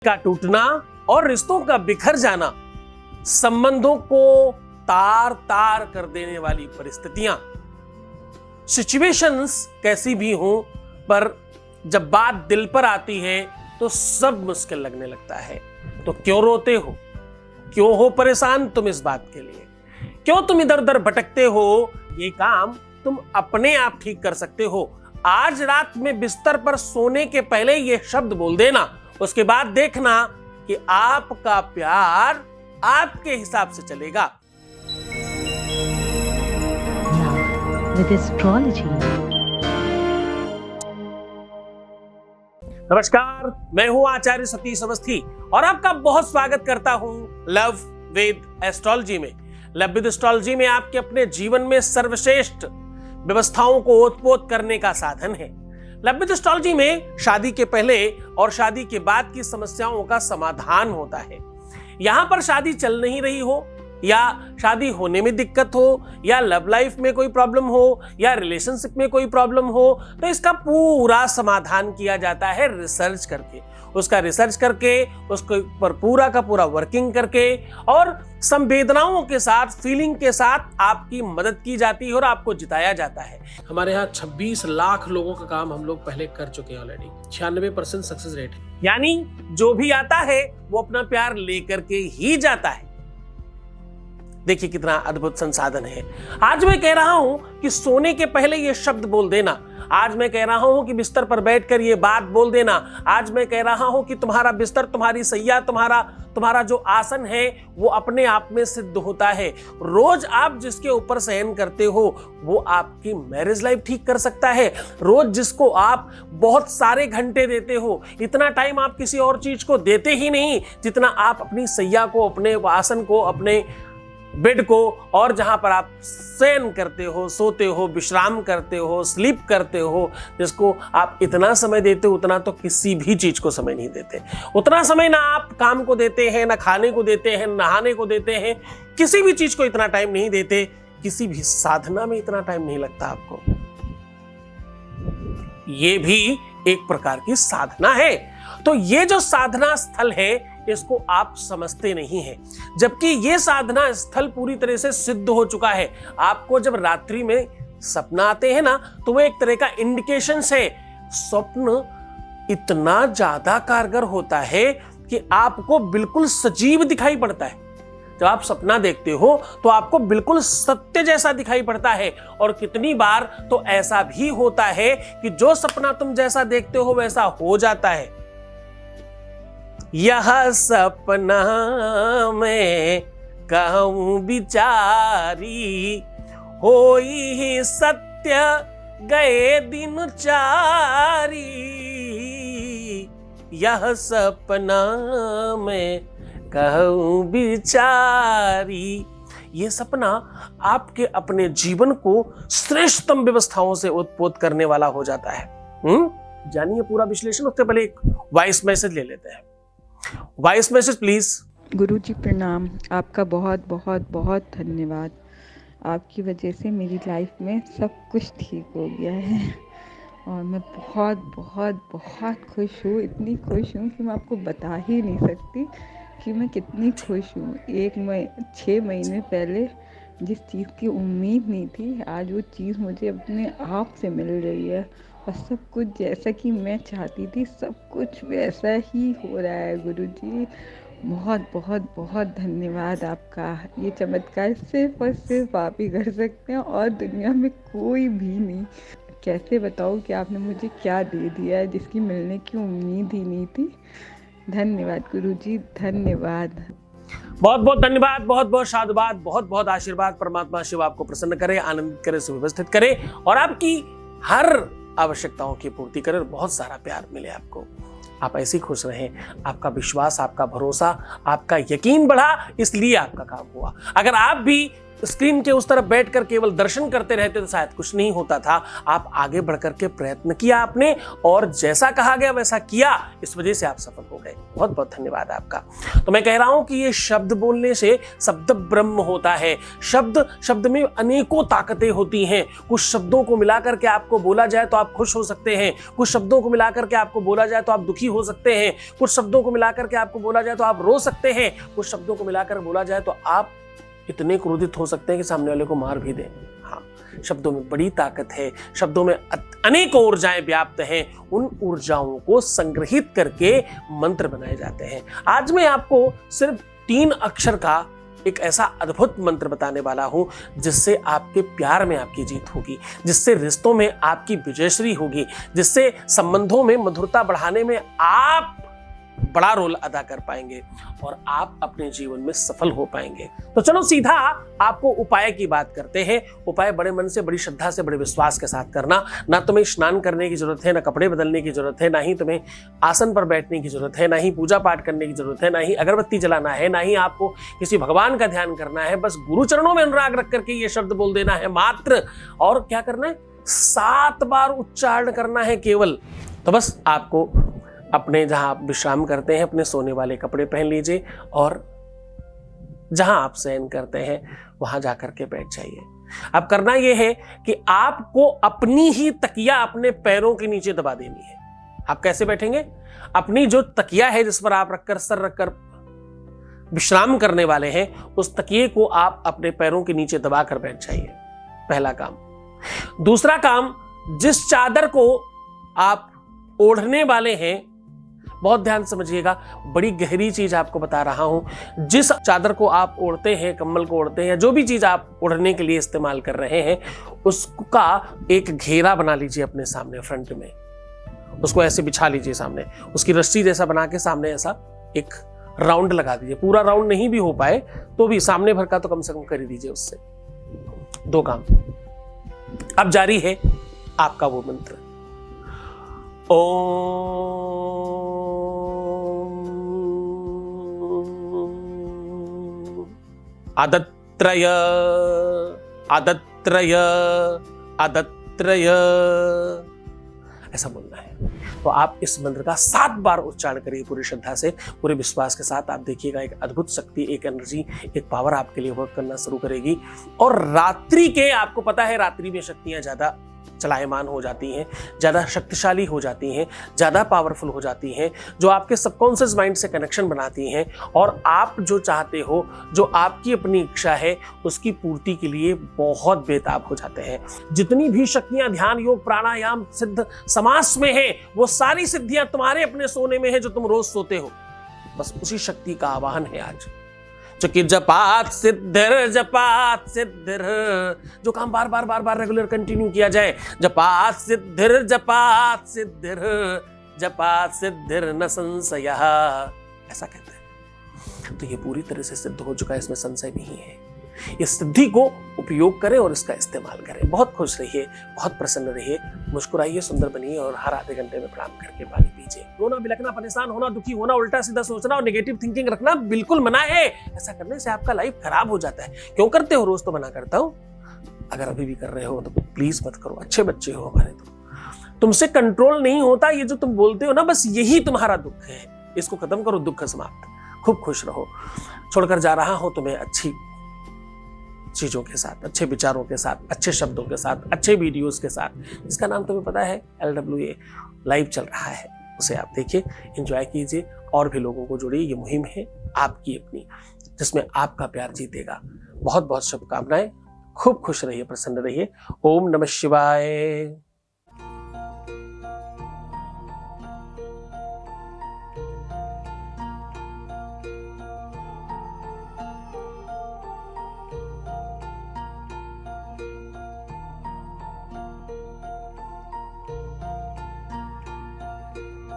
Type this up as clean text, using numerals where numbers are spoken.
का टूटना और रिश्तों का बिखर जाना, संबंधों को तार तार कर देने वाली परिस्थितियां, सिचुएशंस कैसी भी हो, पर जब बात दिल पर आती है तो सब मुश्किल लगने लगता है। तो क्यों रोते हो, क्यों हो परेशान तुम इस बात के लिए, क्यों तुम इधर उधर भटकते हो? ये काम तुम अपने आप ठीक कर सकते हो। आज रात में बिस्तर पर सोने के पहले ये शब्द बोल देना, उसके बाद देखना कि आपका प्यार आपके हिसाब से चलेगा। With astrology. नमस्कार, मैं हूं आचार्य सतीश अवस्थी और आपका बहुत स्वागत करता हूं लव विद एस्ट्रोलॉजी में। लव विद एस्ट्रोलॉजी में आपके अपने जीवन में सर्वश्रेष्ठ व्यवस्थाओं को ओतप्रोत करने का साधन है। लव विद एस्ट्रोलॉजी में शादी के पहले और शादी के बाद की समस्याओं का समाधान होता है। यहां पर शादी चल नहीं रही हो, या शादी होने में दिक्कत हो, या लव लाइफ में कोई प्रॉब्लम हो, या रिलेशनशिप में कोई प्रॉब्लम हो, तो इसका पूरा समाधान किया जाता है रिसर्च करके। उसका रिसर्च करके, उसके ऊपर पूरा का पूरा वर्किंग करके और संवेदनाओं के साथ, फीलिंग के साथ आपकी मदद की जाती है और आपको जिताया जाता है। हमारे यहाँ 26 लाख लोगों का काम हम लोग पहले कर चुके हैं ऑलरेडी। 96% सक्सेस रेट है, यानी जो भी आता है वो अपना प्यार लेकर के ही जाता है। देखिए कितना अद्भुत संसाधन है। आज मैं कह रहा हूं कि सोने के पहले ये शब्द बोल देना, आज मैं कह रहा हूं कि बिस्तर पर बैठकर ये बात बोल देना, आज मैं कह रहा हूं कि तुम्हारा बिस्तर, तुम्हारी सैया, तुम्हारा जो आसन है वो अपने आप में सिद्ध होता है। रोज आप जिसके ऊपर शयन करते हो वो आपकी मैरिज लाइफ ठीक कर सकता है। रोज जिसको आप बहुत सारे घंटे देते हो, इतना टाइम आप किसी और चीज को देते ही नहीं जितना आप अपनी सैया को, अपने आसन को, अपने बेड को, और जहां पर आप शयन करते हो, सोते हो, विश्राम करते हो, स्लीप करते हो, जिसको आप इतना समय देते हो उतना तो किसी भी चीज को समय नहीं देते। उतना समय ना आप काम को देते हैं, ना खाने को देते हैं, नहाने को देते हैं, किसी भी चीज को इतना टाइम नहीं देते। किसी भी साधना में इतना टाइम नहीं लगता आपको। ये भी एक प्रकार की साधना है। तो ये जो साधना स्थल है इसको आप समझते नहीं हैं, जबकि ये साधना स्थल पूरी तरह से सिद्ध हो चुका है। आपको जब रात्रि में सपना आते हैं ना, तो वो एक तरह का इंडिकेशन है। स्वप्न इतना ज्यादा कारगर होता है कि आपको बिल्कुल सजीव दिखाई पड़ता है। जब आप सपना देखते हो तो आपको बिल्कुल सत्य जैसा दिखाई पड़ता है। और कितनी बार तो ऐसा भी होता है कि जो सपना तुम जैसा देखते हो वैसा हो जाता है। यह सपना मैं कहूं बिचारी, होई ही सत्य गए दिन चारी। यह सपना मैं कहूं बिचारी। ये सपना आपके अपने जीवन को श्रेष्ठतम व्यवस्थाओं से उत्पोत करने वाला हो जाता है। जानिए पूरा विश्लेषण। उससे पहले एक वॉइस मैसेज ले लेते हैं। Voice message please. गुरुजी प्रणाम, आपका बहुत बहुत बहुत धन्यवाद। आपकी वजह से मेरी लाइफ में सब कुछ ठीक हो गया है और मैं बहुत बहुत बहुत खुश हूँ। इतनी खुश हूँ कि मैं आपको बता ही नहीं सकती कि मैं कितनी खुश हूँ। 6 महीने पहले जिस चीज़ की उम्मीद नहीं थी, आज वो चीज़ मुझे अपने आप से मिल रही है और सब कुछ जैसा कि मैं चाहती थी सब कुछ वैसा ही हो रहा है। गुरुजी बहुत बहुत बहुत धन्यवाद आपका। ये चमत्कार सिर्फ और सिर्फ आप ही कर सकते हैं और दुनिया में कोई भी नहीं। कैसे बताऊँ कि आपने मुझे क्या दे दिया है जिसकी मिलने की उम्मीद ही नहीं थी। धन्यवाद गुरुजी, धन्यवाद। बहुत बहुत धन्यवाद, बहुत बहुत साधुवाद, बहुत बहुत आशीर्वाद। परमात्मा शिव आपको प्रसन्न करे, आनंदित करे, सुव्यवस्थित करे और आपकी हर आवश्यकताओं की पूर्ति करे और बहुत सारा प्यार मिले आपको। आप ऐसे ही खुश रहें। आपका विश्वास, आपका भरोसा, आपका यकीन बढ़ा, इसलिए आपका काम हुआ। अगर आप भी स्क्रीन के उस तरफ बैठकर केवल दर्शन करते रहते तो शायद कुछ नहीं होता था। आप आगे बढ़कर के प्रयत्न किया आपने और जैसा कहा गया वैसा किया, इस वजह से आप सफल हो गए। बहुत बहुत धन्यवाद आपका। तो मैं कह रहा हूं कि ये शब्द बोलने से शब्द ब्रह्म होता है। शब्द में अनेकों ताकतें होती हैं। कुछ शब्दों को मिलाकर के आपको बोला जाए तो आप खुश हो सकते हैं, कुछ शब्दों को मिलाकर के आपको बोला जाए तो आप दुखी हो सकते हैं, कुछ शब्दों को मिलाकर के आपको बोला जाए तो आप रो सकते हैं, कुछ शब्दों को मिलाकर बोला जाए तो आप इतने क्रोधित हो सकते हैं कि सामने वाले को मार भी दें। हाँ, शब्दों में बड़ी ताकत है, शब्दों में अनेक ऊर्जाएं व्याप्त हैं। उन ऊर्जाओं को संग्रहित करके मंत्र बनाए जाते हैं। आज मैं आपको सिर्फ 3 अक्षर का एक ऐसा अद्भुत मंत्र बताने वाला हूं जिससे आपके प्यार में आपकी जीत होगी, जिससे रिश्तों में आपकी विजयश्री होगी, जिससे संबंधों में मधुरता बढ़ाने में आप बड़ा रोल अदा कर पाएंगे और आप अपने जीवन में सफल हो पाएंगे। तो चलो सीधा आपको उपाय की बात करते हैं। उपाय बड़े मन से, बड़ी श्रद्धा से, बड़े विश्वास के साथ करना। ना तुम्हें स्नान करने की जरूरत है, ना कपड़े बदलने की जरूरत है, ना ही तुम्हें आसन पर बैठने की जरूरत है, ना ही पूजा पाठ करने की जरूरत है, ना ही अगरबत्ती जलाना है, ना ही आपको किसी भगवान का ध्यान करना है। बस गुरु चरणों में अनुराग रख करके ये शब्द बोल देना है मात्र। और क्या करना है? 7 बार उच्चारण करना है केवल। तो बस आपको अपने जहां आप विश्राम करते हैं अपने सोने वाले कपड़े पहन लीजिए और जहां आप शयन करते हैं वहां जाकर के बैठ जाइए। अब करना यह है कि आपको अपनी ही तकिया अपने पैरों के नीचे दबा देनी है। आप कैसे बैठेंगे? अपनी जो तकिया है जिस पर आप रखकर सर रखकर विश्राम करने वाले हैं, उस तकिए को आप अपने पैरों के नीचे दबाकर बैठ जाइए। पहला काम। दूसरा काम, जिस चादर को आप ओढ़ने वाले हैं, बहुत ध्यान समझिएगा, बड़ी गहरी चीज आपको बता रहा हूं। जिस चादर को आप ओढ़ते हैं, कंबल को ओढ़ते हैं या जो भी चीज आप ओढ़ने के लिए इस्तेमाल कर रहे हैं, उसका एक घेरा बना लीजिए अपने सामने फ्रंट में। उसको ऐसे बिछा लीजिए सामने, उसकी रस्सी जैसा बना के सामने ऐसा एक राउंड लगा दीजिए। पूरा राउंड नहीं भी हो पाए तो भी सामने भर का तो कम से कम कर ही दीजिए उससे। 2 काम। अब जारी है आपका वो मंत्र। आदत्रय आदत्रय आदत्रय, ऐसा बोलना है। तो आप इस मंत्र का 7 बार उच्चारण करिए पूरी श्रद्धा से, पूरे विश्वास के साथ। आप देखिएगा एक अद्भुत शक्ति, एक एनर्जी, एक पावर आपके लिए वर्क करना शुरू करेगी। और रात्रि के, आपको पता है रात्रि में शक्तियां ज्यादा चलायमान हो जाती हैं, ज़्यादा शक्तिशाली हो जाती हैं, ज़्यादा पावरफुल हो जाती हैं, जो आपके सबकॉन्शियस माइंड से कनेक्शन बनाती हैं और आप जो चाहते हो, जो आपकी अपनी इच्छा है, उसकी पूर्ति के लिए बहुत बेताब हो जाते हैं। जितनी भी शक्तियां ध्यान, योग, प्राणायाम, सिद्ध समास में है, वो सारी सिद्धियां तुम्हारे अपने सोने में है जो तुम रोज सोते हो। बस उसी शक्ति का आवाहन है आज। कि जपात सिद्धिर जपात सिद्धिर, जो काम बार बार रेगुलर कंटिन्यू किया जाए। जपात सिद्धिर जपात सिद्धिर जपात सिद्धिर न संशयः, ऐसा कहते हैं। तो ये पूरी तरह से सिद्ध हो चुका है, इसमें संशय नहीं है। इस सिद्धि को उपयोग करें और इसका इस्तेमाल करें। बहुत खुश रहिए, बहुत प्रसन्न रहिए, मुस्कुराइए, सुंदर बनिए और हर आधे घंटे में प्रणाम करके पानी पीजिए। रोना, बिलखना, परेशान होना, दुखी होना, उल्टा सीधा सोचना और नेगेटिव थिंकिंग रखना बिल्कुल मना है। ऐसा करने से आपका लाइफ खराब हो जाता है। क्यों करते हो? रोज तो मना करता हूं। अगर अभी भी कर रहे हो तो प्लीज मत करो। अच्छे बच्चे हो हमारे। तुमसे कंट्रोल नहीं होता। ये जो तुम बोलते हो ना, बस यही तुम्हारा दुख है। इसको खत्म करो, दुख समाप्त। खूब खुश रहो। छोड़कर जा रहा हूं तुम्हें अच्छी चीजों के साथ, अच्छे विचारों के साथ, अच्छे शब्दों के साथ, अच्छे वीडियोस के साथ, जिसका नाम तुम्हें पता है LWA लाइव चल रहा है। उसे आप देखिए, एंजॉय कीजिए और भी लोगों को जोड़िए। ये मुहिम है आपकी अपनी, जिसमें आपका प्यार जीतेगा। बहुत बहुत शुभकामनाएं। खूब खुश रहिए, प्रसन्न रहिए। ओम नमः शिवाय।